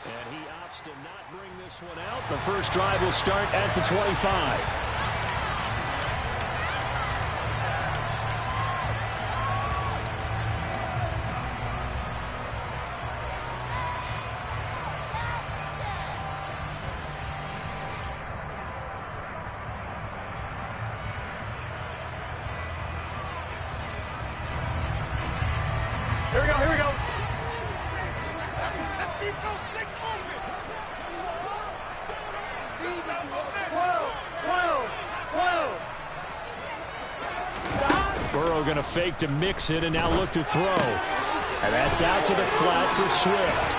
And he opts to not bring this one out. The first drive will start at the 25. Here we go, here we go. Let's keep those sticks moving. 12. Burrow going to fake to mix it and now look to throw. And that's out to the flat for Swift.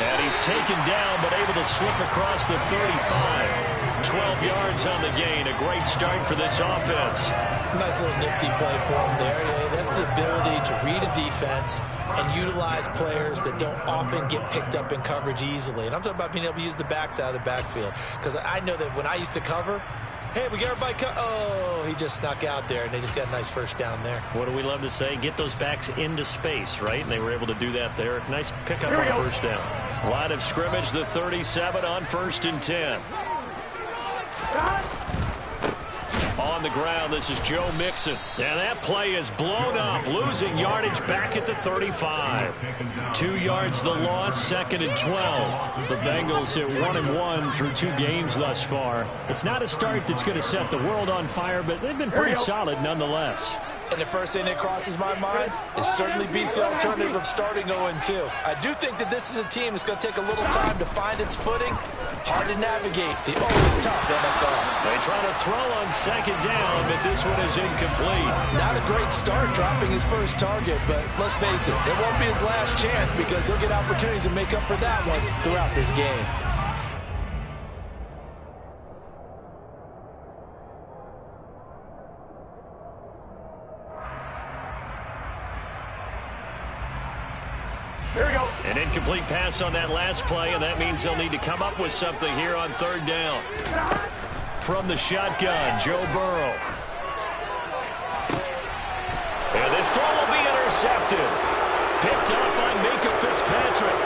And he's taken down but able to slip across the 35. 12 yards on the gain. A great start for this offense. Nice little nifty play for him there. That's the ability to read a defense and utilize players that don't often get picked up in coverage easily. And I'm talking about being able to use the backs out of the backfield. Because I know that when I used to cover, hey, we got everybody oh, he just snuck out there, and they just got a nice first down there. What do we love to say? Get those backs into space, right? And they were able to do that there. Nice pickup on first down. Line of scrimmage, the 37 on 1st and 10. On the ground, this is Joe Mixon. And that play is blown up, losing yardage back at the 35. 2 yards the loss, 2nd and 12. The Bengals at 1-1 through 2 games thus far. It's not a start that's going to set the world on fire, but they've been pretty solid nonetheless. And the first thing that crosses my mind, it certainly beats the alternative of starting 0-2. I do think that this is a team that's going to take a little time to find its footing. Hard to navigate. The always tough NFL. They try to throw on 2nd down, but this one is incomplete. Not a great start dropping his first target, but let's face it, it won't be his last chance because he'll get opportunities to make up for that one throughout this game. Here we go. An incomplete pass on that last play, and that means they'll need to come up with something here on 3rd down. From the shotgun, Joe Burrow. And this throw will be intercepted. Picked up by Minka Fitzpatrick.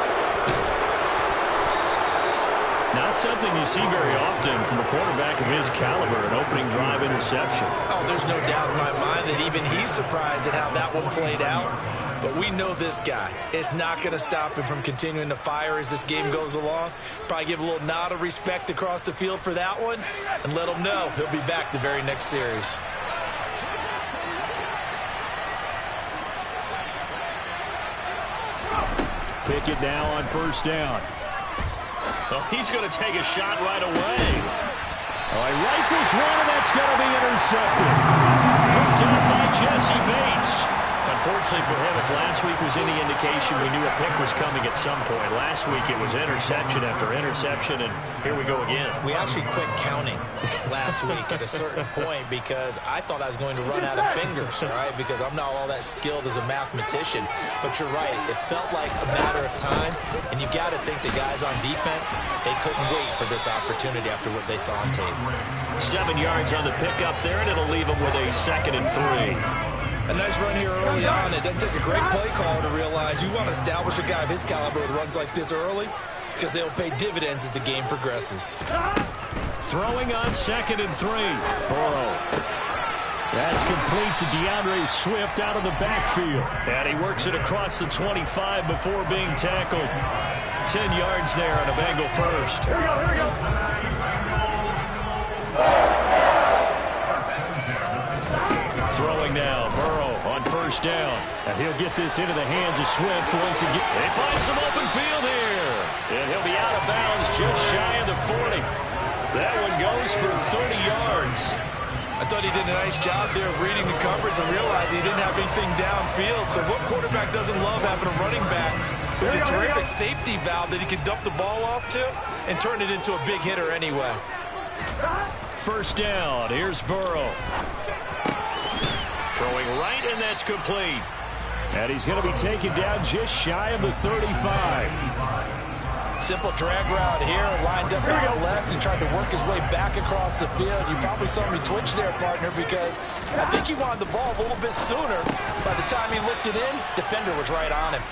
Not something you see very often from a quarterback of his caliber, an opening drive interception. Oh, there's no doubt in my mind that even he's surprised at how that one played out. But we know this guy is not going to stop him from continuing to fire as this game goes along. Probably give a little nod of respect across the field for that one and let him know he'll be back the very next series. Pickett now on 1st down. Oh, he's going to take a shot right away. Oh, he rifles one, and that's going to be intercepted. Picked up by Jesse Bates. Unfortunately for him, if last week was any indication, we knew a pick was coming at some point. Last week it was interception after interception, and here we go again. We actually quit counting last week at a certain point because I thought I was going to run out of fingers, all right, because I'm not all that skilled as a mathematician. But you're right. It felt like a matter of time, and you got to think the guys on defense, they couldn't wait for this opportunity after what they saw on tape. 7 yards on the pickup there, and it'll leave them with a 2nd and 3. A nice run here early on. It doesn't take a great play caller to realize you want to establish a guy of his caliber with runs like this early because they'll pay dividends as the game progresses. Throwing on 2nd and 3. Burrow. That's complete to DeAndre Swift out of the backfield. And he works it across the 25 before being tackled. 10 yards there on a Bengal first. Here we go, here we go. Throwing now, Burrow on 1st down. And he'll get this into the hands of Swift once again. They find some open field here. And he'll be out of bounds just shy of the 40. That one goes for 30 yards. I thought he did a nice job there of reading the coverage and realizing he didn't have anything downfield. So what quarterback doesn't love having a running back who's a terrific safety valve that he can dump the ball off to and turn it into a big hitter anyway. 1st down. Here's Burrow. Throwing right, and that's complete. And he's going to be taken down just shy of the 35. Simple drag route here, lined up out left and tried to work his way back across the field. You probably saw me twitch there, partner, because I think he wanted the ball a little bit sooner. By the time he looked it in, defender was right on him.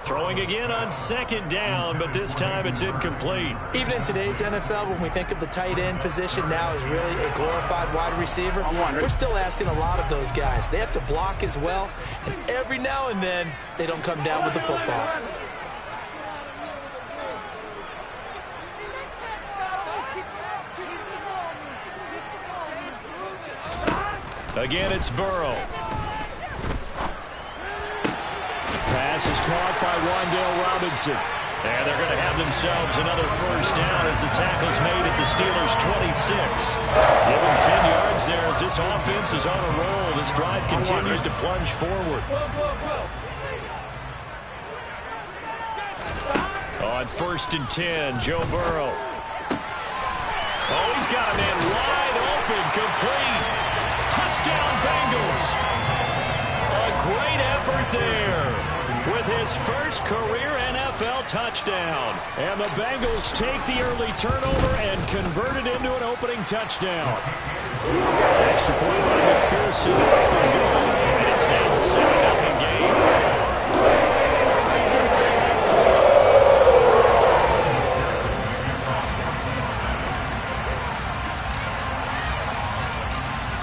Throwing again on second down, but this time it's incomplete. Even in today's NFL, when we think of the tight end position now as really a glorified wide receiver, we're still asking a lot of those guys. They have to block as well, and every now and then they don't come down with the football. Again, it's Burrow. Pass is caught by Wan'Dale Robinson. And they're going to have themselves another first down as the tackle's made at the Steelers' 26. Give them 10 yards there as this offense is on a roll. This drive continues to plunge forward. On 1st and 10, Joe Burrow. Oh, he's got a man wide open, complete. Touchdown, Bengals. A great effort there with his first career NFL touchdown. And the Bengals take the early turnover and convert it into an opening touchdown. Extra point by McPherson. And it's now a 7-0 game.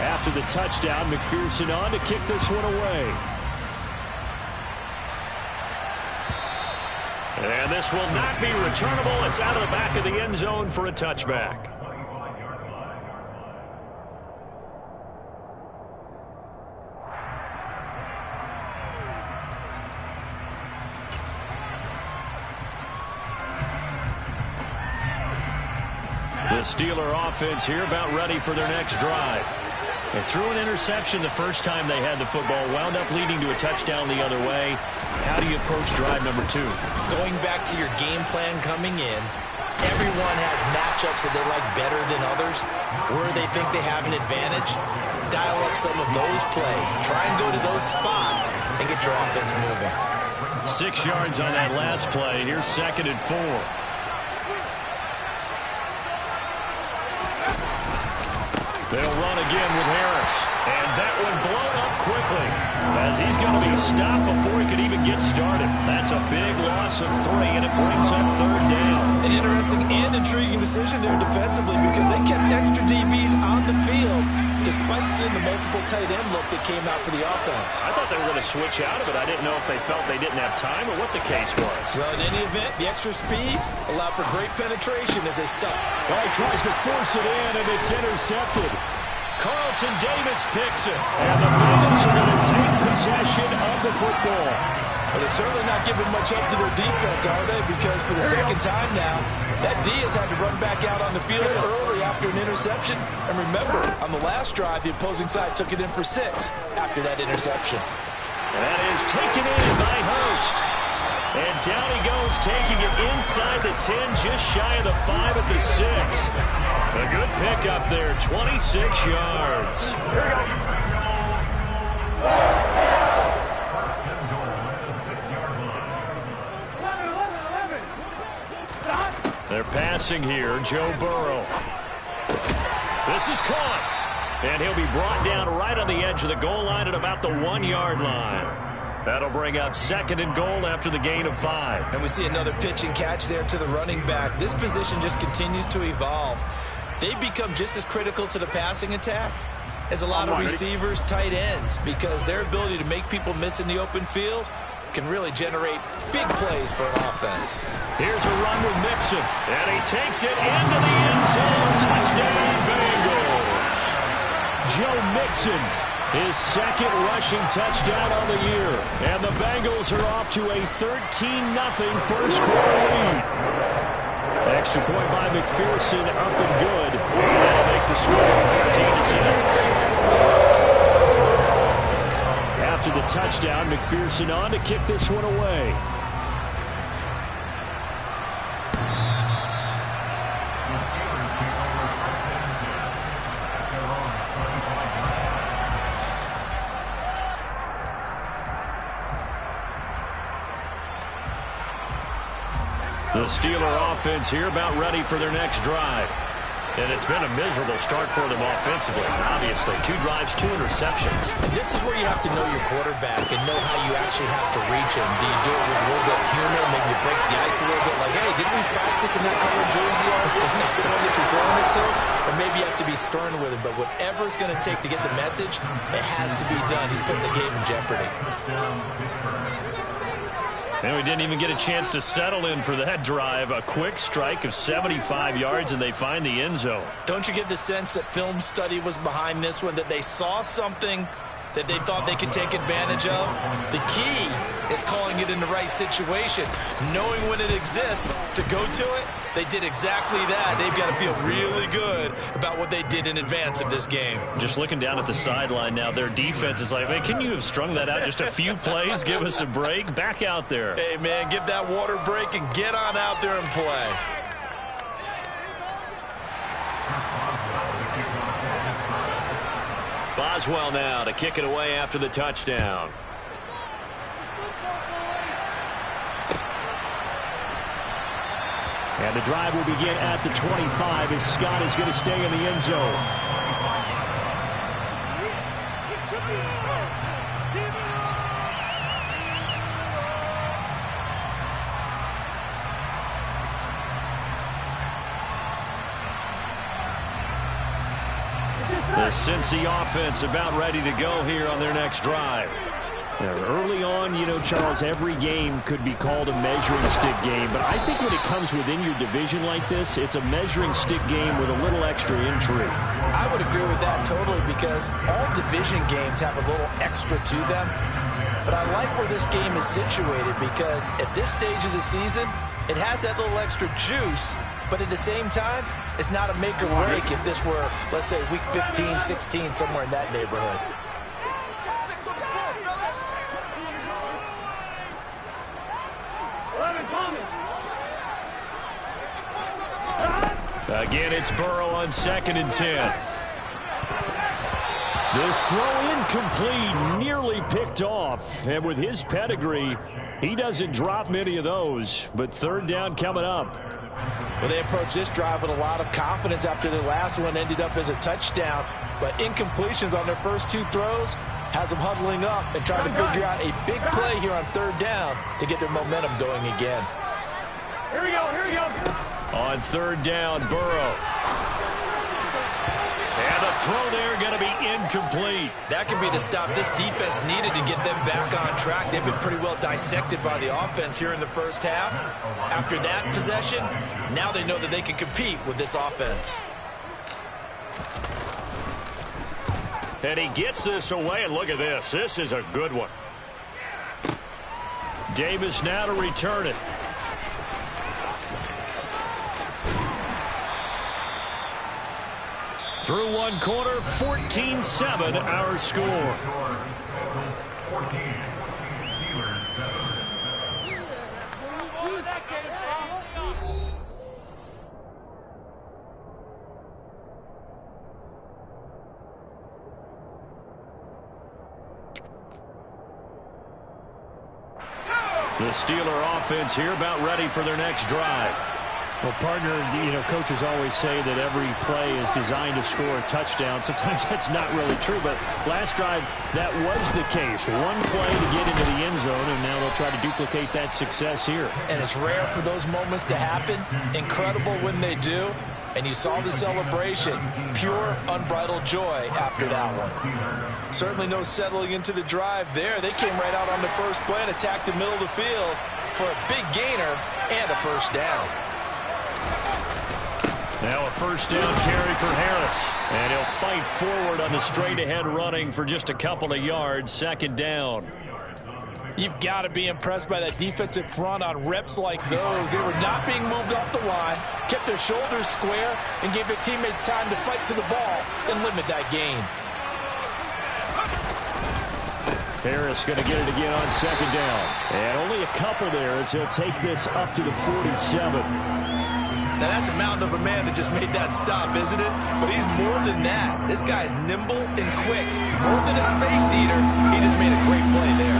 After the touchdown, McPherson on to kick this one away. And this will not be returnable. It's out of the back of the end zone for a touchback. The Steeler offense here about ready for their next drive. They threw an interception the first time they had the football, wound up leading to a touchdown the other way. How do you approach drive number 2? Going back to your game plan coming in, everyone has matchups that they like better than others, where they think they have an advantage. Dial up some of those plays. Try and go to those spots and get your offense moving. 6 yards on that last play. Here's 2nd and 4. They'll run again with Harris. And that one blown up quickly as he's going to be stopped before he could even get started. That's a big loss of 3, and it brings up 3rd down. An interesting and intriguing decision there defensively because they kept extra DBs on the field despite seeing the multiple tight end look that came out for the offense. I thought they were going to switch out of it. I didn't know if they felt they didn't have time or what the case was. Well, in any event, the extra speed allowed for great penetration as they stuck. Well, he tries to force it in, and it's intercepted. Carlton Davis picks it. And the Bengals are going to take possession of the football. Well, they're certainly not giving much up to their defense, are they? Because for the second time now, that D has had to run back out on the field early after an interception. And remember, on the last drive, the opposing side took it in for 6 after that interception. That is taken in by Hurst. And down he goes, taking it inside the 10, just shy of the 5 at the 6. A good pickup there, 26 yards. Here we go. They're passing here, Joe Burrow. This is caught. And he'll be brought down right on the edge of the goal line at about the 1-yard line. That'll bring up 2nd and goal after the gain of 5. And we see another pitch and catch there to the running back. This position just continues to evolve. They become just as critical to the passing attack as a lot of receivers, tight ends, because their ability to make people miss in the open field can really generate big plays for an offense. Here's a run with Mixon, and he takes it into the end zone. Touchdown, Bengals. Joe Mixon, his 2nd rushing touchdown on the year. And the Bengals are off to a 13-0 first quarter lead. Extra point by McPherson, up and good. And that'll make the score 14-7. After the touchdown, McPherson on to kick this one away. The Steeler offense here about ready for their next drive. And it's been a miserable start for them offensively, obviously. 2 drives, 2 interceptions. And this is where you have to know your quarterback and know how you actually have to reach him. Do you do it with a little bit of humor? Maybe you break the ice a little bit like, hey, didn't we practice in that color jersey already? Not the one that you're throwing it to? Or maybe you have to be stern with him. But whatever it's going to take to get the message, it has to be done. He's putting the game in jeopardy. And we didn't even get a chance to settle in for that drive. A quick strike of 75 yards, and they find the end zone. Don't you get the sense that film study was behind this one, that they saw something that they thought they could take advantage of? The key is calling it in the right situation, knowing when it exists to go to it. They did exactly that. They've got to feel really good about what they did in advance of this game. Just looking down at the sideline now, their defense is like, hey, can you have strung that out just a few plays? Give us a break. Back out there. Hey, man, give that water break and get on out there and play. Boswell now to kick it away after the touchdown. And the drive will begin at the 25 as Scott is going to stay in the end zone. The Cincy offense about ready to go here on their next drive. Now, early on, you know, Charles, every game could be called a measuring stick game, but I think when it comes within your division like this, it's a measuring stick game with a little extra intrigue. I would agree with that totally, because all division games have a little extra to them. But I like where this game is situated, because at this stage of the season, it has that little extra juice, but at the same time, it's not a make or break if this were, let's say, week 15, 16, somewhere in that neighborhood. Again, it's Burrow on 2nd and 10. This throw incomplete, nearly picked off. And with his pedigree, he doesn't drop many of those. But 3rd down coming up. Well, they approached this drive with a lot of confidence after the last one ended up as a touchdown. But incompletions on their first 2 throws has them huddling up and trying to figure out a big play here on 3rd down to get their momentum going again. Here we go, here we go. On 3rd down, Burrow. And the throw there going to be incomplete. That could be the stop this defense needed to get them back on track. They've been pretty well dissected by the offense here in the first half. After that possession, now they know that they can compete with this offense. And he gets this away, and look at this. This is a good one. Davis now to return it. Through one quarter, 14-7 our score. The Steeler offense here about ready for their next drive. Well, partner, you know, coaches always say that every play is designed to score a touchdown. Sometimes that's not really true, but last drive, that was the case. One play to get into the end zone, and now they'll try to duplicate that success here. And it's rare for those moments to happen. Incredible when they do. And you saw the celebration. Pure, unbridled joy after that one. Certainly no settling into the drive there. They came right out on the first play and attacked the middle of the field for a big gainer and a first down. Now a first down carry for Harris. And he'll fight forward on the straight-ahead running for just a couple of yards. 2nd down. You've got to be impressed by that defensive front on reps like those. They were not being moved off the line, kept their shoulders square, and gave their teammates time to fight to the ball and limit that gain. Harris going to get it again on 2nd down. And only a couple there as he'll take this up to the 47. Now, that's a mountain of a man that just made that stop, isn't it? But he's more than that. This guy's nimble and quick. More than a space eater, he just made a great play there.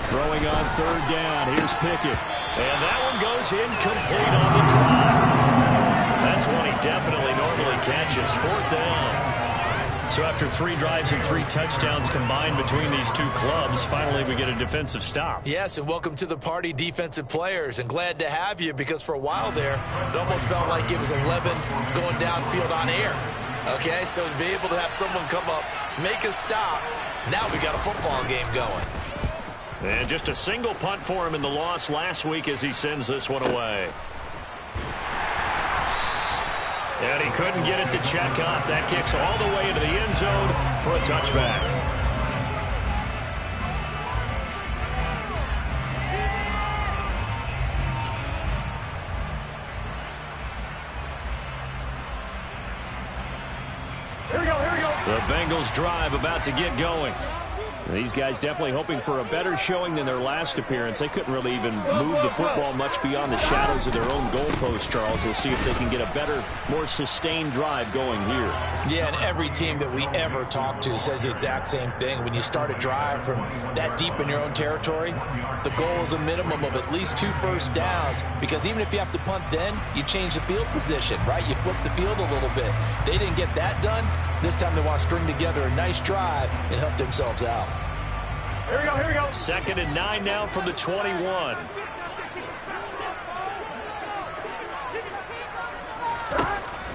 Throwing on third down. Here's Pickett. And that one goes incomplete on the drive. That's one he definitely normally catches. Fourth down. So after 3 drives and 3 touchdowns combined between these two clubs, finally we get a defensive stop. Yes, and welcome to the party, defensive players. And glad to have you, because for a while there, it almost felt like it was 11 going downfield on air. Okay, so to be able to have someone come up, make a stop, now we got a football game going. And just a single punt for him in the loss last week as he sends this one away. And he couldn't get it to check up. That kicks all the way into the end zone for a touchback. Here we go, here we go. The Bengals drive about to get going. These guys definitely hoping for a better showing than their last appearance. They couldn't really even move the football much beyond the shadows of their own goalpost, Charles. We'll see if they can get a better, more sustained drive going here. Yeah, and every team that we ever talk to says the exact same thing. When you start a drive from that deep in your own territory, the goal is a minimum of at least 2 first downs, because even if you have to punt then, you change the field position, right? You flip the field a little bit. They didn't get that done. This time they want to string together a nice drive and help themselves out. Here we go, here we go. 2nd and 9 now from the 21.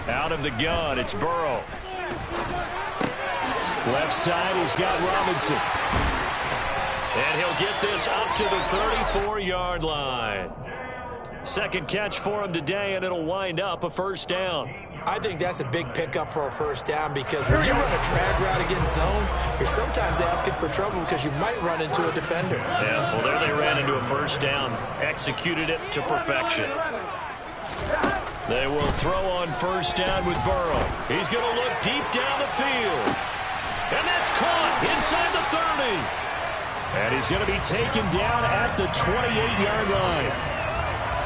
Out of the gun, it's Burrow. Left side, he's got Robinson. And he'll get this up to the 34-yard line. Second catch for him today, and it'll wind up a first down. I think that's a big pickup for a first down, because when you run a drag route against zone, you're sometimes asking for trouble because you might run into a defender. Yeah, well, there they ran into a first down. Executed it to perfection. They will throw on first down with Burrow. He's going to look deep down the field. And that's caught inside the 30. And he's going to be taken down at the 28-yard line.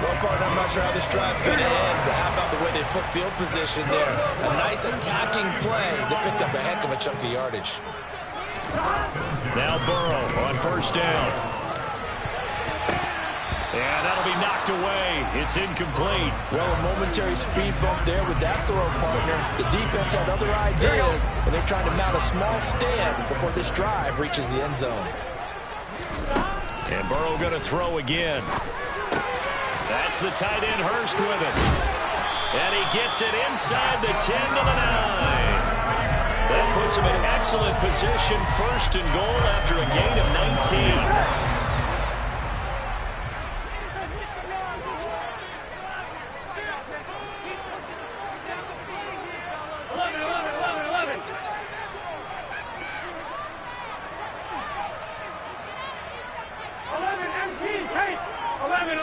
Well, partner, I'm not sure how this drive's going to end, but how about the way they flip field position there? A nice attacking play that picked up a heck of a chunk of yardage. Now Burrow on first down. And that'll be knocked away. It's incomplete. Well, a momentary speed bump there with that throw, partner. The defense had other ideas, and they're trying to mount a small stand before this drive reaches the end zone. And Burrow going to throw again. That's the tight end, Hurst, with it. And he gets it inside the 10 to the 9. That puts him in excellent position, first and goal after a gain of 19.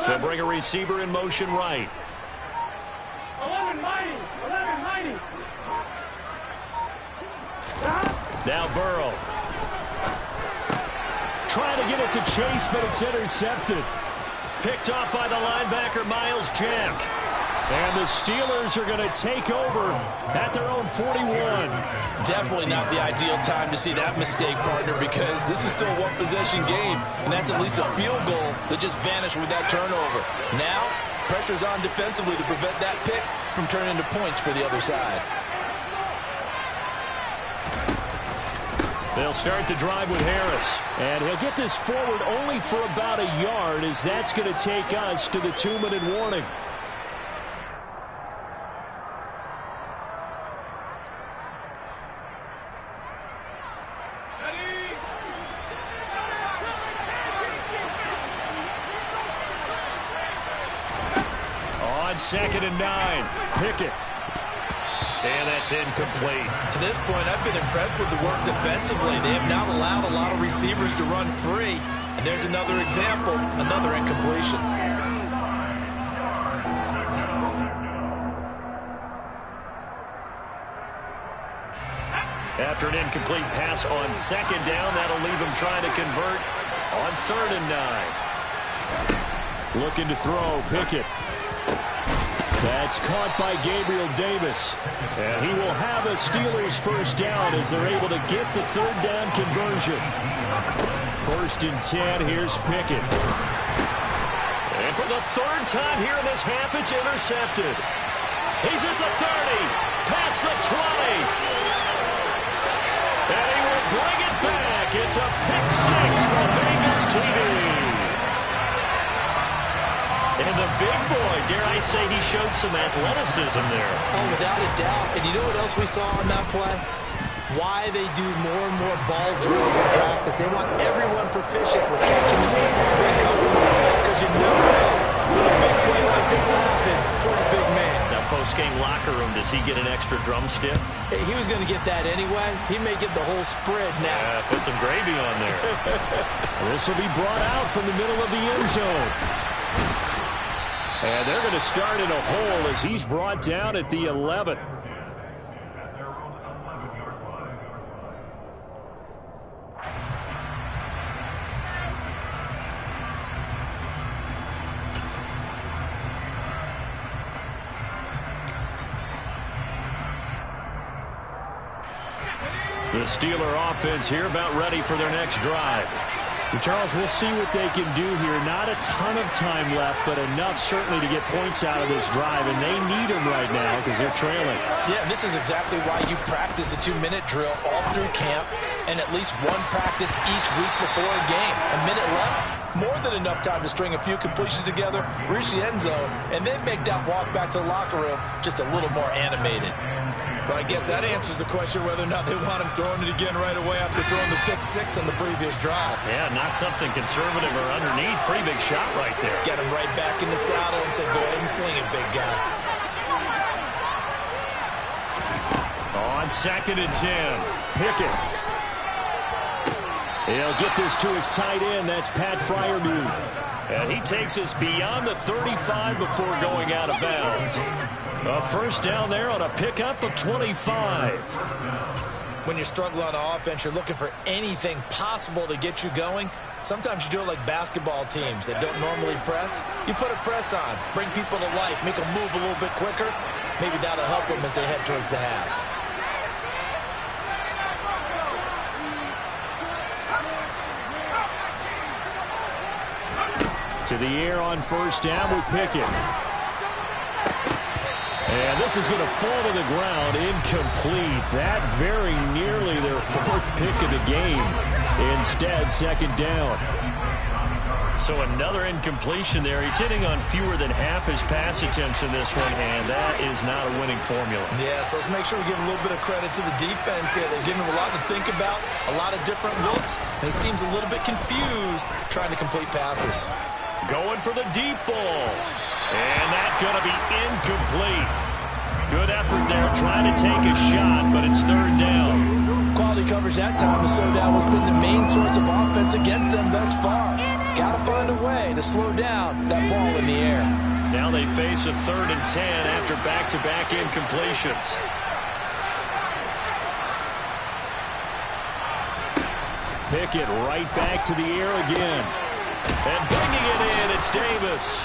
They'll bring a receiver in motion right. 11 mighty. Now Burrow. Trying to get it to Chase, but it's intercepted. Picked off by the linebacker, Miles Jack. And the Steelers are going to take over at their own 41. Definitely not the ideal time to see that mistake, partner, because this is still a one-possession game, and that's at least a field goal that just vanished with that turnover. Now, pressure's on defensively to prevent that pick from turning into points for the other side. They'll start the drive with Harris. And he'll get this forward only for about a yard, as that's going to take us to the 2-minute warning. On 2nd and 9, Pickett. And that's incomplete. To this point, I've been impressed with the work defensively. They have not allowed a lot of receivers to run free. And there's another example, another incompletion. After an incomplete pass on 2nd down, that'll leave him trying to convert on 3rd and 9. Looking to throw, Pickett. That's caught by Gabriel Davis. And he will have a Steelers first down as they're able to get the 3rd down conversion. 1st and 10. Here's Pickett. And for the 3rd time here in this half, it's intercepted. He's at the 30, past the 20. And he will bring it back. It's a pick 6 for Bengals TV. And the big boy, dare I say, he showed some athleticism there. Oh, without a doubt. And you know what else we saw on that play? Why they do more and more ball drills in practice. They want everyone proficient with catching the football, being comfortable, because you never know when a big play like this will happen for a big man. Now, post-game locker room, does he get an extra drumstick? He was going to get that anyway. He may get the whole spread now. Yeah, put some gravy on there. This will be brought out from the middle of the end zone. And they're going to start in a hole as he's brought down at the 11. The Steeler offense here about ready for their next drive. Charles, we'll see what they can do here. Not a ton of time left, but enough certainly to get points out of this drive, and they need them right now because they're trailing. Yeah, and this is exactly why you practice a 2-minute drill all through camp and at least one practice each week before a game. A minute left, more than enough time to string a few completions together, reach the end zone, and then make that walk back to the locker room just a little more animated. But I guess that answers the question whether or not they want him throwing it again right away after throwing the pick 6 on the previous drive. Yeah, not something conservative or underneath. Pretty big shot right there. Get him right back in the saddle and say, go ahead and sling it, big guy. On 2nd and 10. Pickett. He'll get this to his tight end. That's Pat Freiermuth. And he takes us beyond the 35 before going out of bounds. A 1st down there on a pickup of 25. When you're struggling on offense, you're looking for anything possible to get you going. Sometimes you do it like basketball teams that don't normally press. You put a press on, bring people to life, make them move a little bit quicker. Maybe that'll help them as they head towards the half. To the air on 1st down with Pickett. And this is going to fall to the ground, incomplete. That very nearly their 4th pick of the game. Instead, 2nd down. So another incompletion there. He's hitting on fewer than half his pass attempts in this one, and that is not a winning formula. Yeah, so let's make sure we give a little bit of credit to the defense here. They're giving him a lot to think about, a lot of different looks, and he seems a little bit confused trying to complete passes. Going for the deep ball. And that's going to be incomplete. Good effort there trying to take a shot, but it's 3rd down. Quality coverage that time. The slowdown has been the main source of offense against them thus far. Got to find a way to slow down that ball in the air. Now they face a 3rd and 10 after back-to-back incompletions. Pickett right back to the air again. And bringing it in, it's Davis.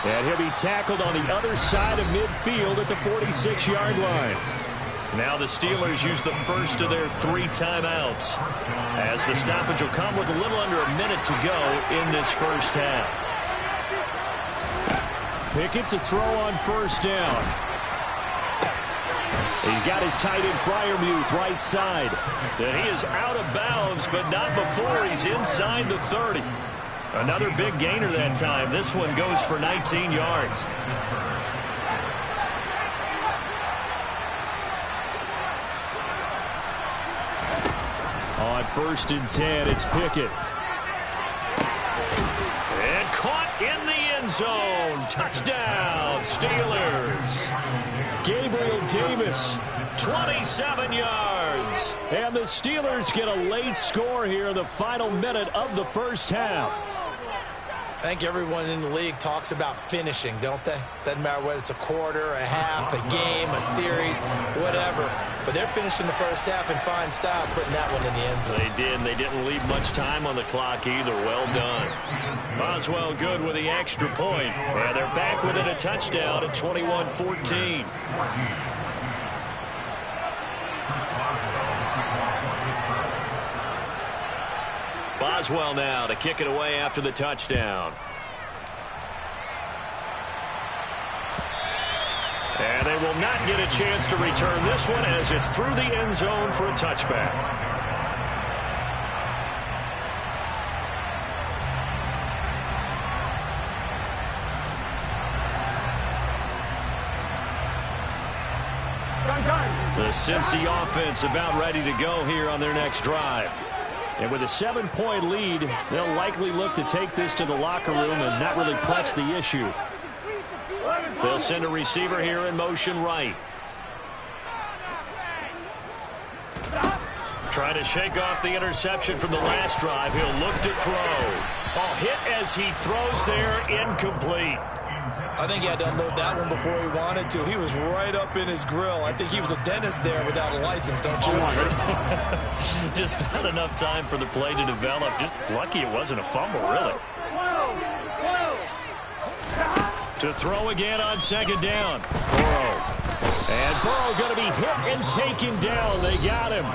And he'll be tackled on the other side of midfield at the 46-yard line. Now the Steelers use the first of their 3 timeouts, as the stoppage will come with a little under a minute to go in this 1st half. Pickett to throw on 1st down. He's got his tight end Freiermuth right side. And he is out of bounds, but not before he's inside the 30. Another big gainer that time. This one goes for 19 yards. On 1st and 10, it's Pickett. And caught in the end zone. Touchdown, Steelers. Gabriel Davis. 27 yards. And the Steelers get a late score here in the final minute of the 1st half. I think everyone in the league talks about finishing, don't they? Doesn't matter whether it's a quarter, a half, a game, a series, whatever. But they're finishing the 1st half in fine style, putting that one in the end zone. They did, and they didn't leave much time on the clock either. Well done. Boswell good with the extra point. And they're back within a touchdown at 21-14. Boswell now to kick it away after the touchdown. And they will not get a chance to return this one as it's through the end zone for a touchback. The Cincy offense about ready to go here on their next drive. And with a 7-point lead, they'll likely look to take this to the locker room and not really press the issue. They'll send a receiver here in motion right. Trying to shake off the interception from the last drive. He'll look to throw. Oh, hit as he throws there, incomplete. I think he had to unload that one before he wanted to. He was right up in his grill. I think he was a dentist there without a license, don't you? Just not enough time for the play to develop. Just lucky it wasn't a fumble, really. To throw again on second down. Burrow. And Burrow going to be hit and taken down. They got him.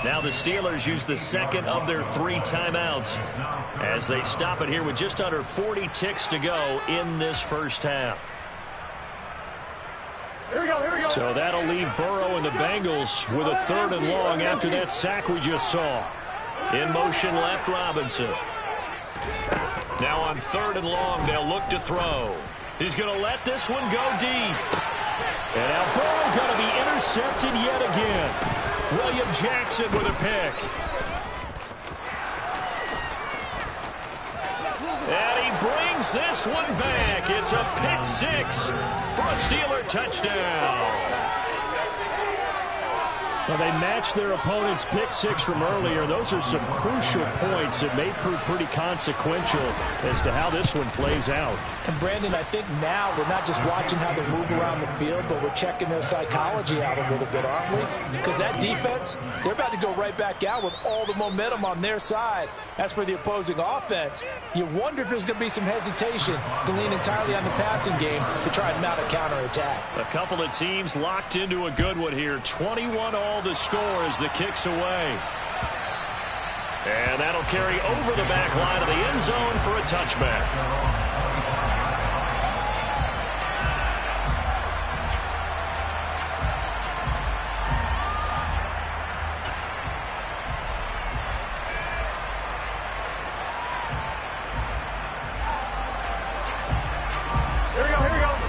Now the Steelers use the second of their 3 timeouts as they stop it here with just under 40 ticks to go in this first half. Here we go. So that'll leave Burrow and the Bengals with a 3rd and long after that sack we just saw. In motion left, Robinson. Now on 3rd and long, they'll look to throw. He's going to let this one go deep. And now Burrow going to be intercepted yet again. William Jackson with a pick. And he brings this one back. It's a pick 6 for a Steeler touchdown. Well, they matched their opponent's pick 6 from earlier. Those are some crucial points that may prove pretty consequential as to how this one plays out. And, Brandon, I think now we're not just watching how they move around the field, but we're checking their psychology out a little bit, aren't we? Because that defense, they're about to go right back out with all the momentum on their side. As for the opposing offense, you wonder if there's going to be some hesitation to lean entirely on the passing game to try and mount a counterattack. A couple of teams locked into a good one here. 21-all the score as the kick's away. And that'll carry over the back line of the end zone for a touchback.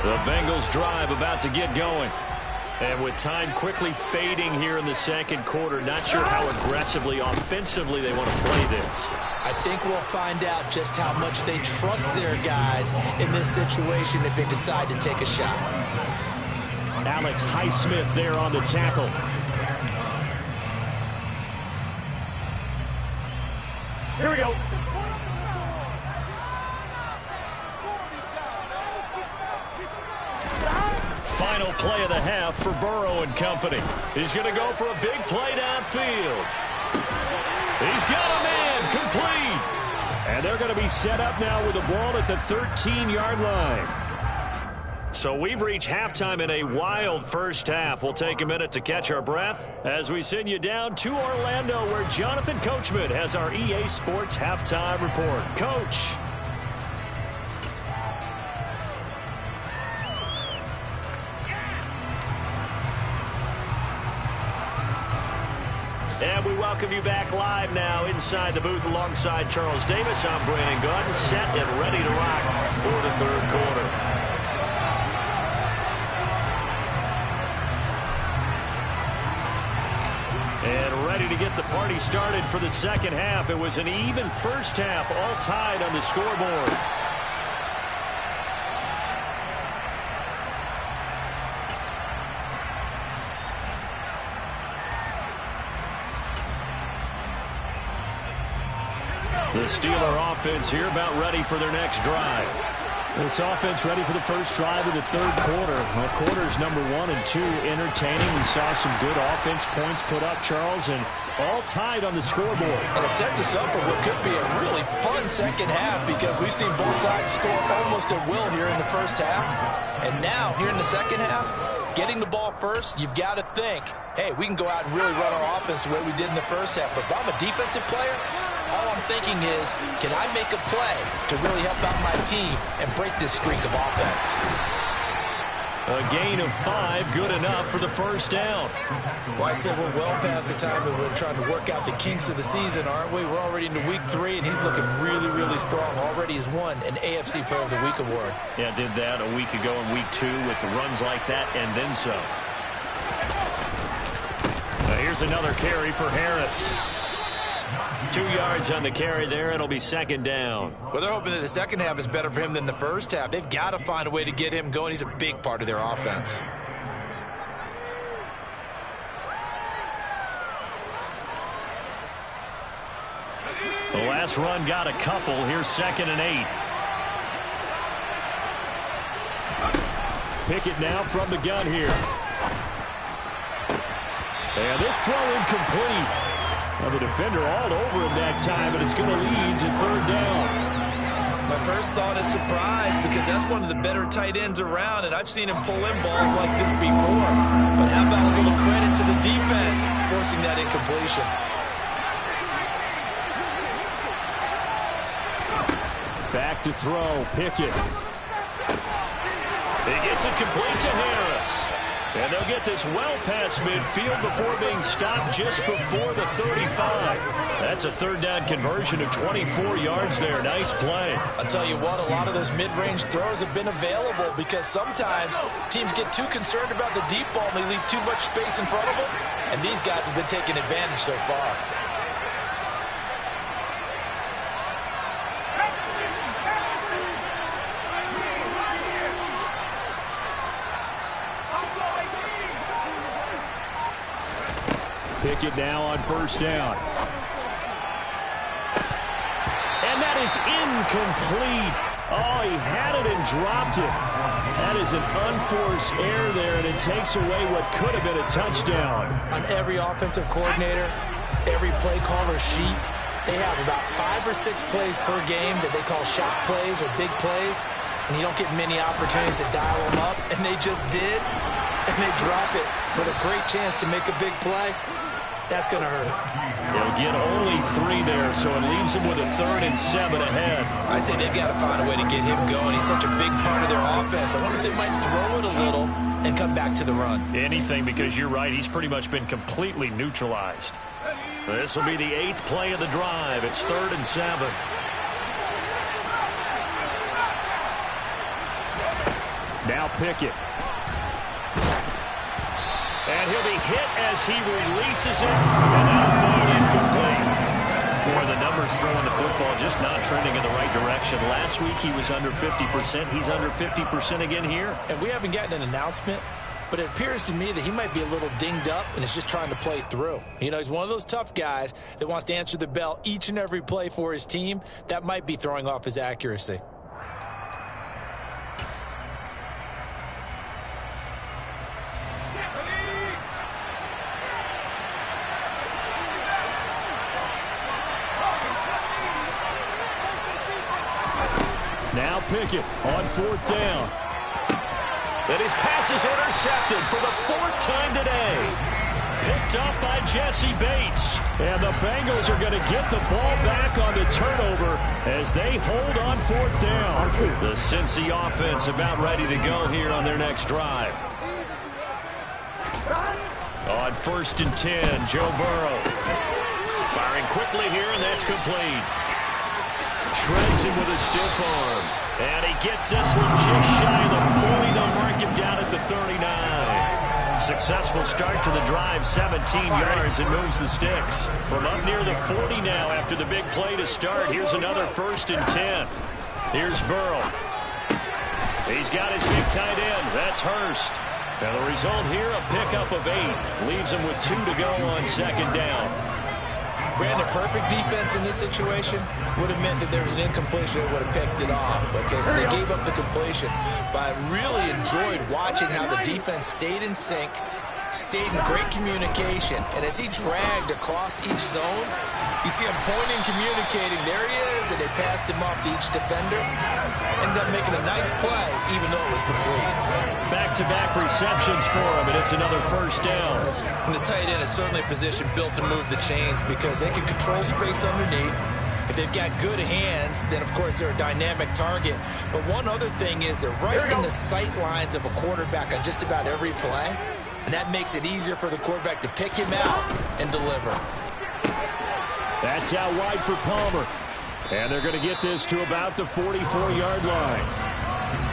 The Bengals drive about to get going. And with time quickly fading here in the second quarter, not sure how aggressively, offensively they want to play this. I think we'll find out just how much they trust their guys in this situation if they decide to take a shot. Alex Highsmith there on the tackle. Here we go. Final play of the half for Burrow and company. He's going to go for a big play downfield. He's got a man complete. And they're going to be set up now with the ball at the 13-yard line. So we've reached halftime in a wild first half. We'll take a minute to catch our breath as we send you down to Orlando, where Jonathan Coachman has our EA Sports halftime report. Coach. And we welcome you back live now inside the booth alongside Charles Davis. I'm Brandon Gunn, set and ready to rock for the third quarter. And ready to get the party started for the second half. It was an even first half, all tied on the scoreboard. The Steeler offense here about ready for their next drive. This offense ready for the first drive of the third quarter. Well, quarters number 1 and 2 entertaining. We saw some good offense points put up, Charles, and all tied on the scoreboard. And it sets us up for what could be a really fun second half because we've seen both sides score almost at will here in the first half. And now, here in the second half, getting the ball first, you've got to think, hey, we can go out and really run our offense the way we did in the first half. But if I'm a defensive player, all I'm thinking is, can I make a play to really help out my team and break this streak of offense? A gain of 5, good enough for the first down. Well, I'd say we're well past the time that we're trying to work out the kinks of the season, aren't we? We're already into week 3, and he's looking really, really strong. Already has won an AFC Player of the Week award. Yeah, did that a week ago in week 2 with runs like that and then some. Here's another carry for Harris. 2 yards on the carry there. It'll be second down. Well, they're hoping that the second half is better for him than the first half. They've got to find a way to get him going. He's a big part of their offense. The last run got a couple. Here's 2nd and 8. Pickett now from the gun here. And this throw incomplete. Well, the defender all over him that time, but it's going to lead to 3rd down. My first thought is surprise, because that's one of the better tight ends around, and I've seen him pull in balls like this before. But how about a little credit to the defense forcing that incompletion? Back to throw, Pickett. He gets it complete to Harris. And they'll get this well past midfield before being stopped just before the 35. That's a 3rd down conversion of 24 yards there. Nice play. I'll tell you what, a lot of those mid-range throws have been available because sometimes teams get too concerned about the deep ball and they leave too much space in front of them. And these guys have been taking advantage so far. Pickett now on 1st down. And that is incomplete. Oh, he had it and dropped it. That is an unforced error there, and it takes away what could have been a touchdown. On every offensive coordinator, every play caller sheet, they have about 5 or 6 plays per game that they call shot plays or big plays, and you don't get many opportunities to dial them up, and they just did, and they drop it with a great chance to make a big play. That's going to hurt. He'll get only 3 there, so it leaves him with a 3rd and 7 ahead. I'd say they've got to find a way to get him going. He's such a big part of their offense. I wonder if they might throw it a little and come back to the run. Anything, because you're right, he's pretty much been completely neutralized. This will be the 8th play of the drive. It's 3rd and 7. Now Pickett. And he'll be hit as he releases it, and that'll fall incomplete. Boy, the numbers throwing the football just not trending in the right direction. Last week he was under 50%. He's under 50% again here. And we haven't gotten an announcement, but it appears to me that he might be a little dinged up and is just trying to play through. You know, he's one of those tough guys that wants to answer the bell each and every play for his team. That might be throwing off his accuracy. Now Pickett on 4th down. And his pass is intercepted for the 4th time today. Picked up by Jesse Bates. And the Bengals are going to get the ball back on the turnover as they hold on 4th down. The Cincy offense about ready to go here on their next drive. On 1st and 10, Joe Burrow. Firing quickly here, and that's complete. Shreds him with a stiff arm. And he gets this one just shy of the 40. They'll mark him down at the 39. Successful start to the drive, 17 yards, and moves the sticks. From up near the 40 now after the big play to start. Here's another 1st and 10. Here's Burrow. He's got his big tight end. That's Hurst. And the result here, a pickup of 8. Leaves him with 2 to go on 2nd down. Brandon, perfect defense in this situation would have meant that there was an incompletion that would have picked it off. Okay, so they gave up the completion. But I really enjoyed watching how the defense stayed in sync, stayed in great communication. And as he dragged across each zone, you see him pointing, communicating. There he is, and they passed him off to each defender. Ended up making a nice play, even though it was complete. Back-to-back receptions for him, and it's another 1st down. And the tight end is certainly a position built to move the chains because they can control space underneath. If they've got good hands, then, of course, they're a dynamic target. But one other thing is they're right in the sight lines of a quarterback on just about every play, and that makes it easier for the quarterback to pick him out and deliver. That's out wide for Palmer. And they're going to get this to about the 44-yard line.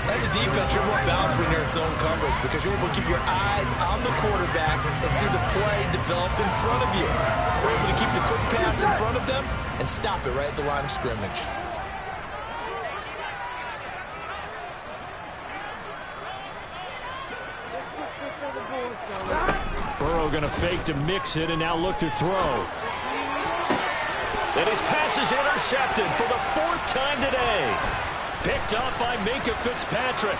As a defense, you're more balanced when you're in zone coverage because you're able to keep your eyes on the quarterback and see the play develop in front of you. You're able to keep the quick pass in front of them and stop it right at the line of scrimmage. Burrow going to fake to mix it and now look to throw. And his pass is intercepted for the 4th time today. Picked up by Minkah Fitzpatrick.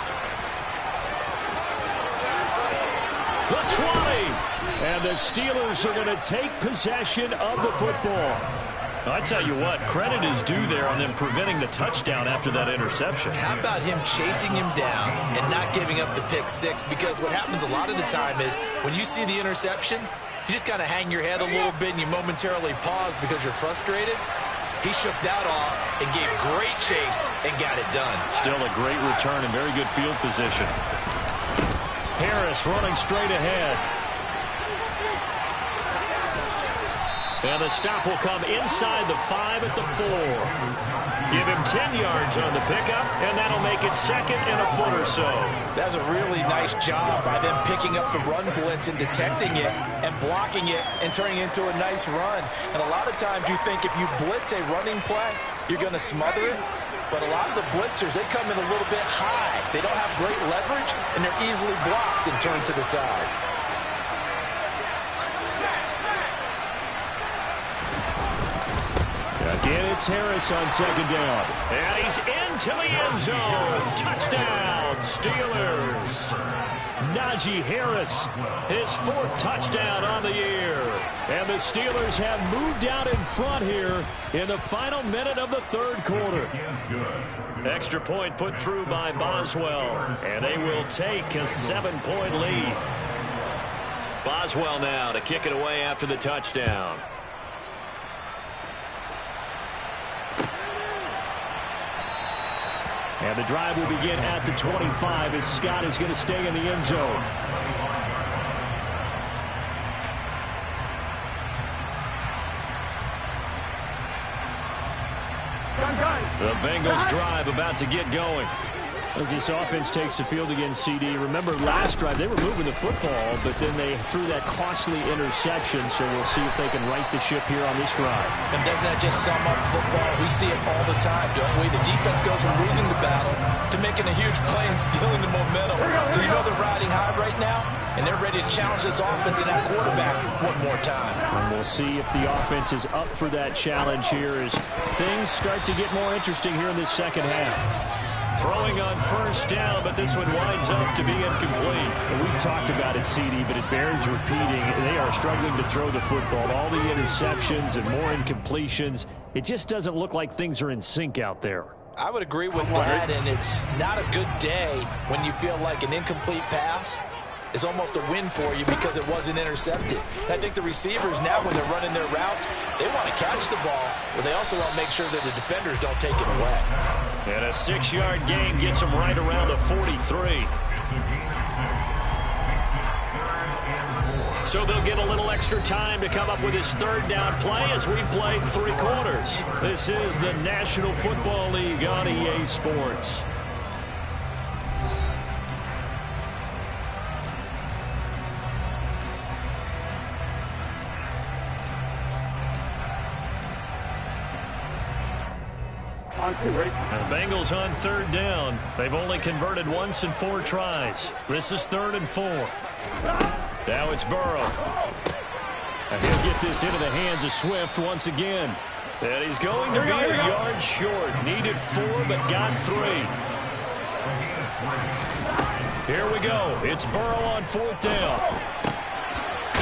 The 20. And the Steelers are going to take possession of the football. I tell you what, credit is due there on them preventing the touchdown after that interception. How about him chasing him down and not giving up the pick six? Because what happens a lot of the time is when you see the interception, you just kind of hang your head a little bit and you momentarily pause because you're frustrated. He shook that off and gave great chase and got it done. Still a great return and very good field position. Harris running straight ahead. And the stop will come inside the 5 at the 4. Give him 10 yards on the pickup, and that'll make it 2nd and a foot or so. That's a really nice job by them picking up the run blitz and detecting it and blocking it and turning it into a nice run. And a lot of times you think if you blitz a running play, you're going to smother it. But a lot of the blitzers, they come in a little bit high. They don't have great leverage, and they're easily blocked and turned to the side. Again, it's Harris on 2nd down. And he's into the end zone. Touchdown, Steelers. Najee Harris, his 4th touchdown on the year. And the Steelers have moved out in front here in the final minute of the 3rd quarter. Extra point put through by Boswell. And they will take a 7-point lead. Boswell now to kick it away after the touchdown. And the drive will begin at the 25 as Scott is going to stay in the end zone. The Bengals drive about to get going. As this offense takes the field against CD, remember last drive they were moving the football, but then they threw that costly interception, so we'll see if they can right the ship here on this drive. And doesn't that just sum up football? We see it all the time, don't we? The defense goes from losing the battle to making a huge play and stealing the momentum. So you know they're riding high right now, and they're ready to challenge this offense and that quarterback one more time. And we'll see if the offense is up for that challenge here as things start to get more interesting here in this second half. Throwing on 1st down, but this one winds up to be incomplete. And we've talked about it, CD, but it bears repeating. They are struggling to throw the football. All the interceptions and more incompletions. It just doesn't look like things are in sync out there. I would agree with that, and it's not a good day when you feel like an incomplete pass is almost a win for you because it wasn't intercepted. And I think the receivers now, when they're running their routes, they want to catch the ball, but they also want to make sure that the defenders don't take it away. And a 6-yard gain gets them right around the 43. So they'll get a little extra time to come up with his 3rd down play as we've played 3 quarters. This is the National Football League on EA Sports. The Bengals on 3rd down. They've only converted once in 4 tries. This is 3rd and 4. Now it's Burrow. And he'll get this into the hands of Swift once again. And he's going to be a yard short. Needed 4, but got 3. Here we go. It's Burrow on 4th down.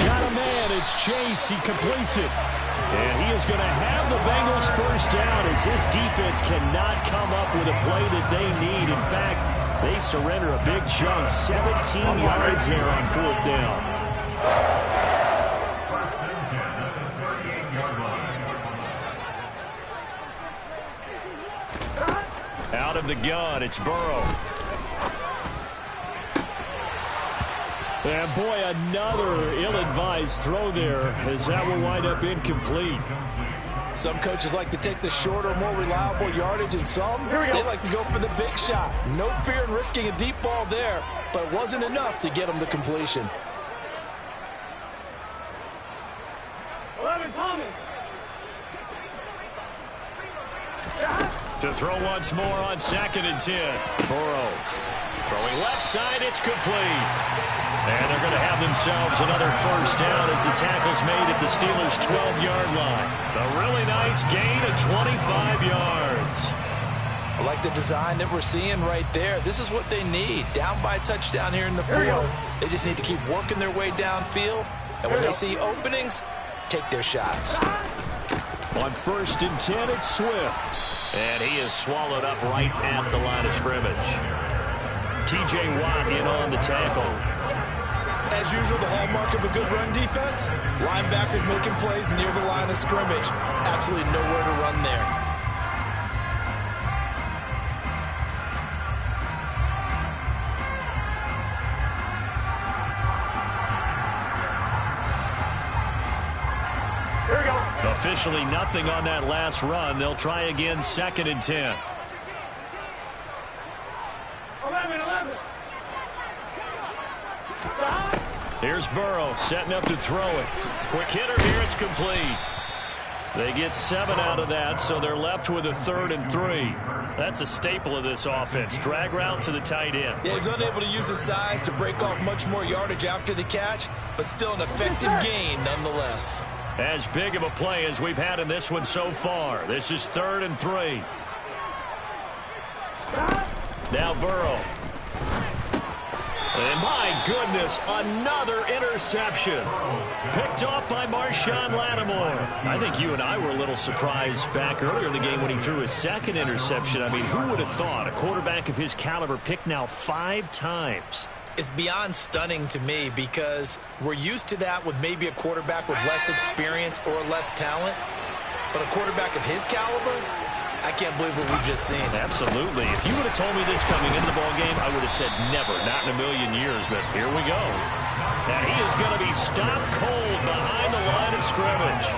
Got a man. It's Chase. He completes it. And he is going to have the Bengals 1st down as this defense cannot come up with a play that they need. In fact, they surrender a big chunk. 17 yards there on 4th down. Out of the gun, it's Burrow. And boy, another ill-advised throw there, as that will wind up incomplete. Some coaches like to take the shorter, more reliable yardage, and some, they like to go for the big shot. No fear in risking a deep ball there, but it wasn't enough to get them to completion. 11, COMIN. To throw once more on 2nd and 10. Burrow throwing left side, it's complete. And they're going to have themselves another first down as the tackle's made at the Steelers' 12-yard line. A really nice gain of 25 yards. I like the design that we're seeing right there. This is what they need. Down by a touchdown here in the fourth. They just need to keep working their way downfield. And when they see openings, take their shots. On 1st and 10, it's Swift. And he is swallowed up right at the line of scrimmage. T.J. Watt in on the tackle. As usual, the hallmark of a good run defense, linebackers making plays near the line of scrimmage. Absolutely nowhere to run there. Here we go. Officially nothing on that last run. They'll try again 2nd and 10. 11. Here's Burrow setting up to throw it. Quick hitter here, it's complete. They get 7 out of that, so they're left with a 3rd and 3. That's a staple of this offense. Drag route to the tight end. Yeah, he's unable to use his size to break off much more yardage after the catch, but still an effective gain nonetheless. As big of a play as we've had in this one so far. This is 3rd and 3. Now Burrow. And my goodness, another interception. Picked off by Marshawn Lattimore. I think you and I were a little surprised back earlier in the game when he threw his 2nd interception. I mean, who would have thought a quarterback of his caliber picked now 5 times? It's beyond stunning to me because we're used to that with maybe a quarterback with less experience or less talent. But a quarterback of his caliber, I can't believe what we've just seen. Absolutely. If you would have told me this coming into the ballgame, I would have said never, not in a million years. But here we go. And he is going to be stopped cold behind the line of scrimmage.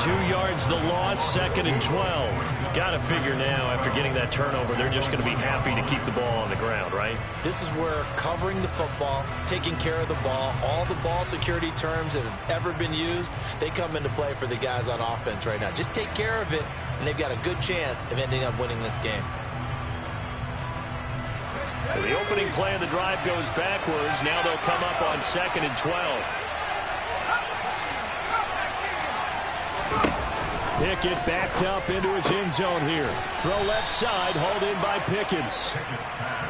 2 yards the loss, 2nd and 12. Got to figure now, after getting that turnover, they're just going to be happy to keep the ball on the ground, right? This is where covering the football, taking care of the ball, all the ball security terms that have ever been used, they come into play for the guys on offense right now. Just take care of it, and they've got a good chance of ending up winning this game. So the opening play of the drive goes backwards. Now they'll come up on 2nd and 12. Pickett backed up into his end zone here. Throw left side, hauled in by Pickens.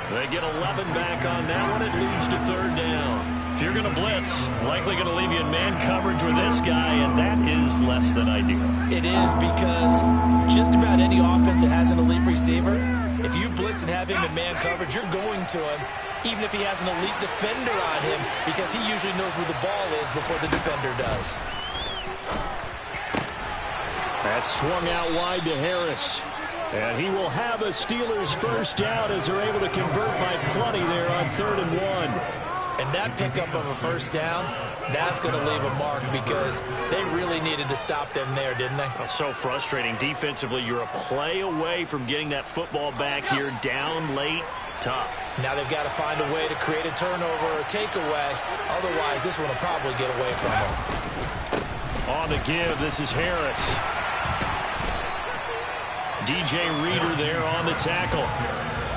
They get 11 back on that one. It leads to 3rd down. If you're going to blitz, likely going to leave you in man coverage with this guy, and that is less than ideal. It is, because just about any offense that has an elite receiver, if you blitz and have him in man coverage, you're going to him, even if he has an elite defender on him, because he usually knows where the ball is before the defender does. That's swung out wide to Harris. And he will have a Steelers first down as they're able to convert by plenty there on 3rd and 1. And that pickup of a first down, that's going to leave a mark because they really needed to stop them there, didn't they? Oh, so frustrating. Defensively, you're a play away from getting that football back here down late. Tough. Now they've got to find a way to create a turnover or a takeaway. Otherwise, this one will probably get away from them. On the give, this is Harris. DJ Reader there on the tackle.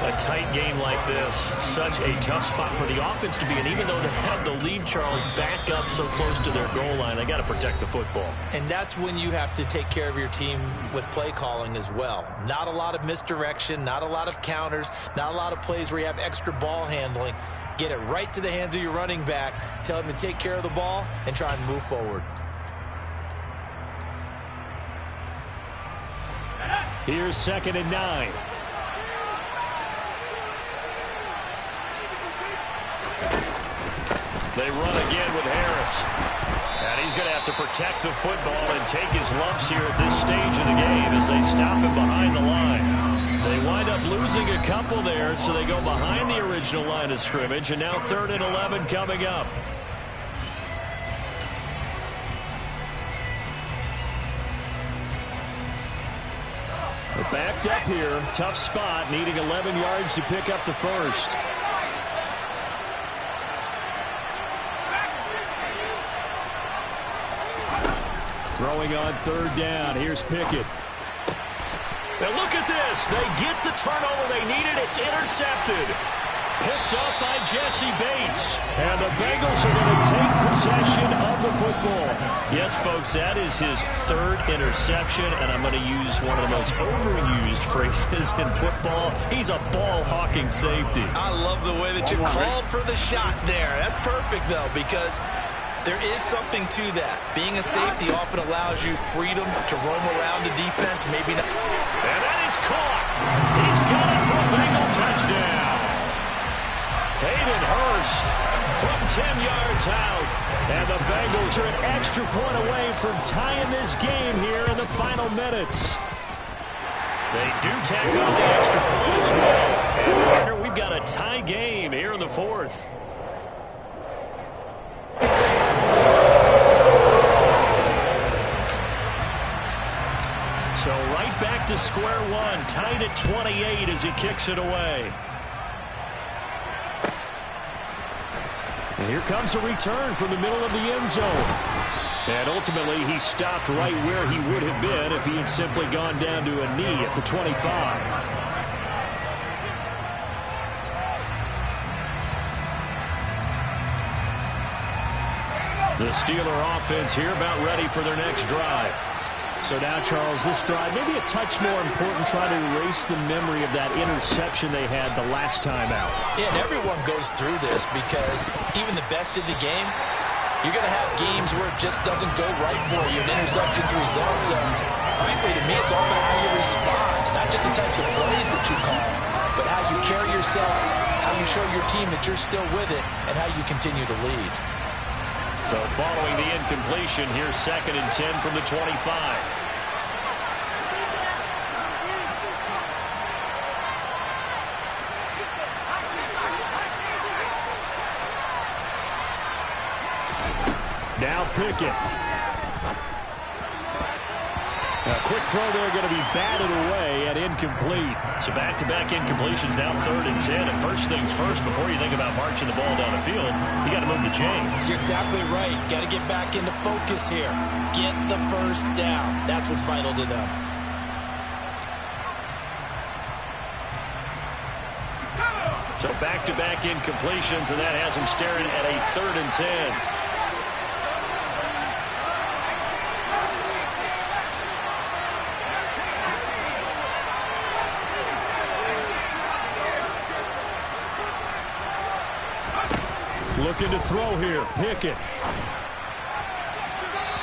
A tight game like this, such a tough spot for the offense to be in. Even though they have the lead, Charles, back up so close to their goal line, they got to protect the football. And that's when you have to take care of your team with play calling as well. Not a lot of misdirection, not a lot of counters, not a lot of plays where you have extra ball handling. Get it right to the hands of your running back, tell him to take care of the ball, and try and move forward. Here's 2nd and 9. They run again with Harris. And he's going to have to protect the football and take his lumps here at this stage of the game as they stop him behind the line. They wind up losing a couple there, so they go behind the original line of scrimmage, and now 3rd and 11 coming up. They're backed up here. Tough spot, needing 11 yards to pick up the first. Throwing on 3rd down. Here's Pickett. Now look at this. They get the turnover they needed. It's intercepted. Picked up by Jesse Bates. And the Bengals are going to take possession of the football. Yes, folks, that is his 3rd interception, and I'm going to use one of the most overused phrases in football. He's a ball-hawking safety. I love the way that you called for the shot there. That's perfect, though, because there is something to that. Being a safety often allows you freedom to roam around the defense, maybe not. And that is caught. He's got it for a Bengal touchdown. Hayden Hurst from 10 yards out. And the Bengals are an extra point away from tying this game here in the final minutes. They do tack on the extra point as well. And partner, we've got a tie game here in the 4th. So right back to square one, tied at 28 as he kicks it away. And here comes a return from the middle of the end zone. And ultimately, he stopped right where he would have been if he had simply gone down to a knee at the 25. The Steeler offense here about ready for their next drive. So now, Charles, this drive maybe a touch more important, trying to erase the memory of that interception they had the last time out. Yeah, and everyone goes through this because even the best in the game, you're going to have games where it just doesn't go right for you, an interception's result. So, frankly, to me, it's all about how you respond, not just the types of plays that you call, but how you carry yourself, how you show your team that you're still with it, and how you continue to lead. So following the incompletion, here's 2nd and 10 from the 25. Now Pickett. A quick throw there going to be batted away and incomplete. So back-to-back incompletions, now 3rd and 10. And first things first, before you think about marching the ball down the field, you got to move the chains. You're exactly right. Got to get back into focus here. Get the first down. That's what's vital to them. So back-to-back incompletions, and that has him staring at a 3rd and 10. Looking to throw here, Pickett.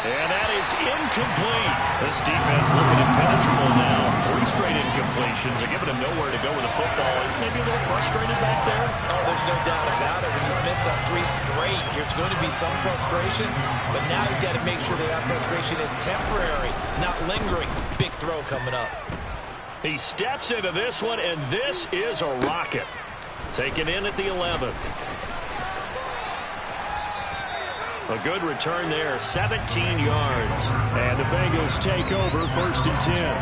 And that is incomplete. This defense looking impenetrable now. 3 straight incompletions. They're giving him nowhere to go with the football. Maybe a little frustrated back there. Oh, there's no doubt about it. When you've missed on 3 straight, there's going to be some frustration. But now he's got to make sure that that frustration is temporary, not lingering. Big throw coming up. He steps into this one, and this is a rocket. Taken in at the 11. A good return there, 17 yards. And the Bengals take over 1st and 10.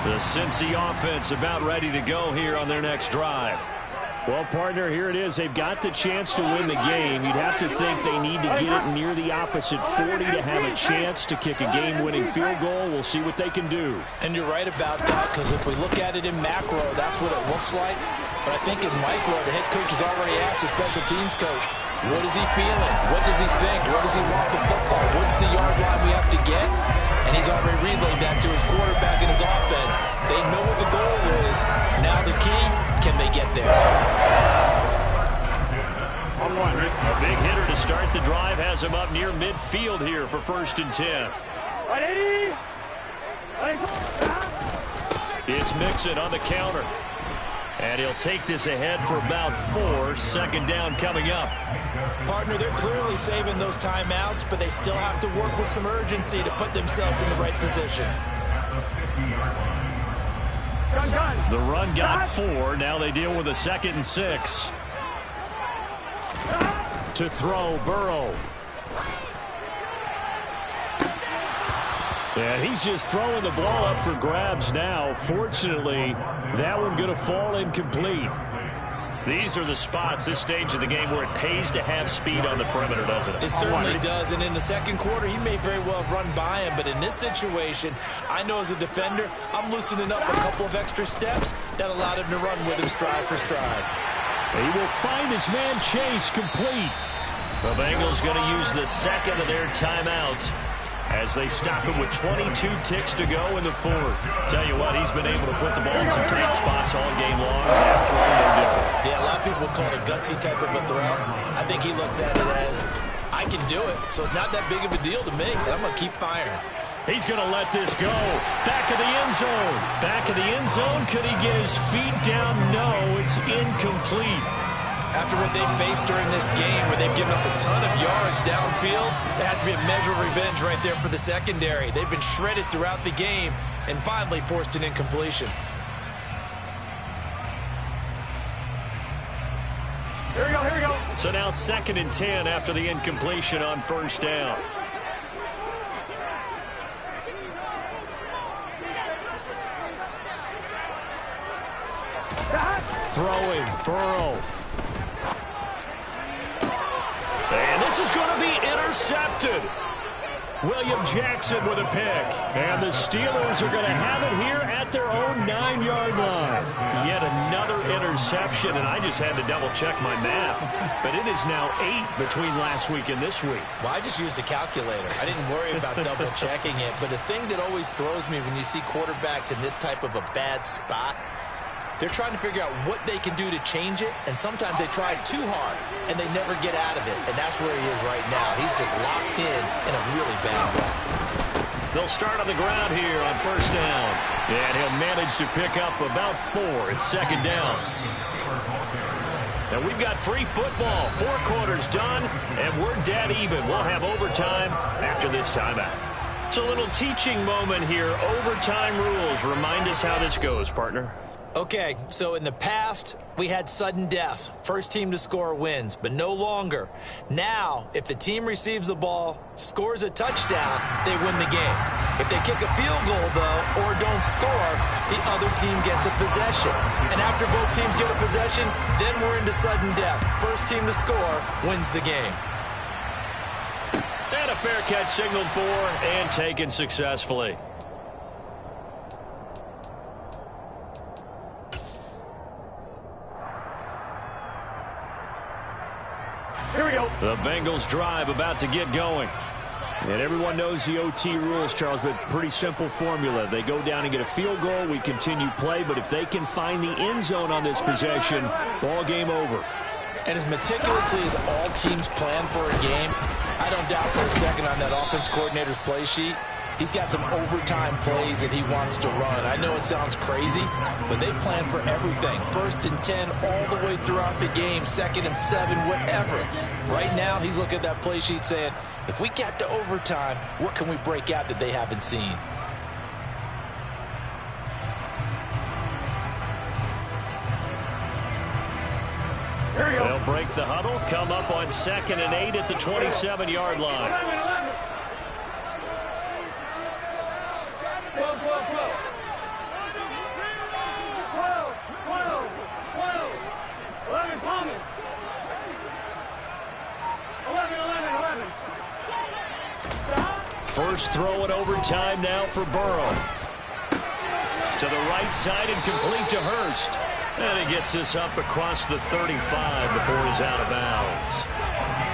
The Cincy offense about ready to go here on their next drive. Well, partner, here it is. They've got the chance to win the game. You'd have to think they need to get it near the opposite 40 to have a chance to kick a game-winning field goal. We'll see what they can do. And you're right about that, because if we look at it in macro, that's what it looks like. But I think in micro, the head coach has already asked the special teams coach, what is he feeling? What does he think? What does he want the football? What's the yard line we have to get? And he's already relayed that to his quarterback and his offense. They know what the goal is. Now the key, can they get there? A big hitter to start the drive has him up near midfield here for 1st and 10. It's Mixon on the counter. And he'll take this ahead for about 4. 2nd down coming up. Partner, they're clearly saving those timeouts, but they still have to work with some urgency to put themselves in the right position. The run got 4. Now they deal with a 2nd and 6. To throw, Burrow. And he's just throwing the ball up for grabs now. Fortunately, that one going to fall incomplete. These are the spots, this stage of the game, where it pays to have speed on the perimeter, doesn't it? It certainly does, and in the second quarter, he may very well run by him, but in this situation, I know as a defender, I'm loosening up a couple of extra steps that allowed him to run with him stride for stride. He will find his man Chase complete. The Bengals going to use the second of their timeouts as they stop it with 22 ticks to go in the 4th. Tell you what, he's been able to put the ball in some tight spots all game long. That throw, no different. Yeah, a lot of people would call it a gutsy type of a throw. I think he looks at it as, I can do it, so it's not that big of a deal to me, and I'm going to keep firing. He's going to let this go. Back of the end zone. Back of the end zone. Could he get his feet down? No, it's incomplete. After what they've faced during this game, where they've given up a ton of yards downfield, there has to be a measure of revenge right there for the secondary. They've been shredded throughout the game and finally forced an incompletion. Here we go, here we go. So now 2nd and 10 after the incompletion on 1st down. Throwing, Burrow. And this is going to be intercepted. William Jackson with a pick. And the Steelers are going to have it here at their own 9-yard line. Yet another interception, and I just had to double-check my math. But it is now 8 between last week and this week. Well, I just used a calculator. I didn't worry about double-checking it. But the thing that always throws me when you see quarterbacks in this type of a bad spot, they're trying to figure out what they can do to change it, and sometimes they try too hard, and they never get out of it, and that's where he is right now. He's just locked in a really bad way. They'll start on the ground here on 1st down, and he'll manage to pick up about 4. It's 2nd down. And we've got free football. 4 quarters done, and we're dead even. We'll have overtime after this timeout. It's a little teaching moment here. Overtime rules. Remind us how this goes, partner. Okay, so in the past, we had sudden death. First team to score wins, but no longer. Now, if the team receives the ball, scores a touchdown, they win the game. If they kick a field goal, though, or don't score, the other team gets a possession. And after both teams get a possession, then we're into sudden death. First team to score wins the game. And a fair catch signaled for and taken successfully. Here we go. The Bengals drive about to get going. And everyone knows the OT rules, Charles, but pretty simple formula. They go down and get a field goal, we continue play, but if they can find the end zone on this possession, ball game over. And as meticulously as all teams plan for a game, I don't doubt for a second on that offense coordinator's play sheet, he's got some overtime plays that he wants to run. I know it sounds crazy, but they plan for everything. 1st and 10 all the way throughout the game, 2nd and 7, whatever. Right now, he's looking at that play sheet saying, if we get to overtime, what can we break out that they haven't seen? Here we go. They'll break the huddle, come up on 2nd and 8 at the 27-yard line. 12, 12, 12. 12, 12, 12. 11, Thomas. 11, 11, 11. First throw in overtime now for Burrow. To the right side and complete to Hurst. And he gets this up across the 35 before he's out of bounds.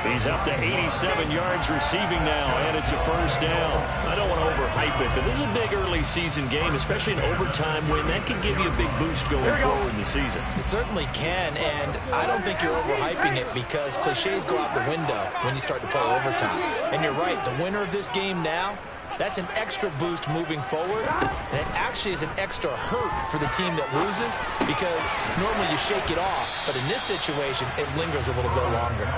He's up to 87 yards receiving now, and it's a 1st down. I don't want to overhype it, but this is a big early season game, especially an overtime win. That can give you a big boost going forward in the season. It certainly can, and I don't think you're overhyping it because cliches go out the window when you start to play overtime. And you're right, the winner of this game now, that's an extra boost moving forward, and it actually is an extra hurt for the team that loses because normally you shake it off, but in this situation, it lingers a little bit longer.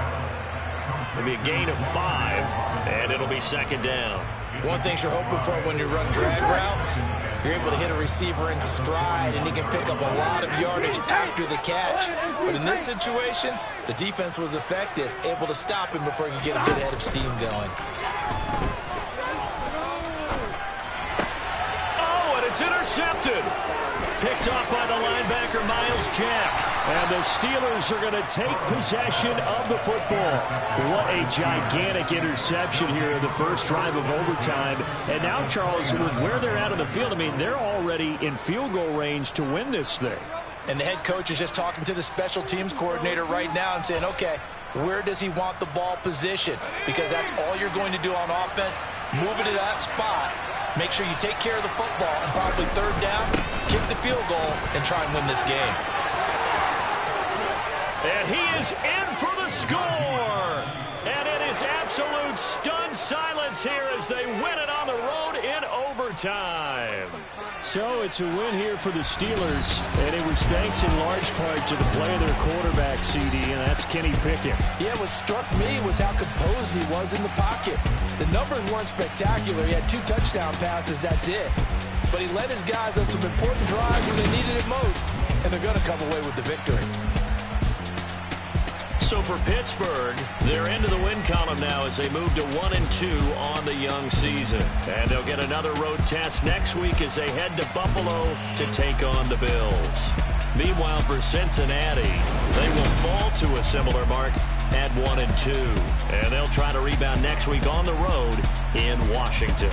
It'll be a gain of 5, and it'll be second down. One thing you're hoping for when you run drag routes, you're able to hit a receiver in stride, and he can pick up a lot of yardage after the catch. But in this situation, the defense was effective, able to stop him before he could get a good head of steam going. Oh, and it's intercepted. Picked off by the linebacker, Miles Jack. And the Steelers are going to take possession of the football. What a gigantic interception here in the first drive of overtime. And now, Charles, with where they're at on the field, I mean, they're already in field goal range to win this thing. And the head coach is just talking to the special teams coordinator right now and saying, okay, where does he want the ball positioned? Because that's all you're going to do on offense. Move it to that spot. Make sure you take care of the football, and probably third down, kick the field goal, and try and win this game. And he is in for the score. And it is absolute stunned silence here as they win it on the road in overtime. So it's a win here for the Steelers, and it was thanks in large part to the play of their quarterback, CD, and that's Kenny Pickett. Yeah, what struck me was how composed he was in the pocket. The numbers weren't spectacular. He had 2 touchdown passes, that's it. But he led his guys on some important drives when they needed it most, and they're going to come away with the victory. So for Pittsburgh, they're into the win column now as they move to 1-2 on the young season. And they'll get another road test next week as they head to Buffalo to take on the Bills. Meanwhile, for Cincinnati, they will fall to a similar mark at 1-2. And they'll try to rebound next week on the road in Washington.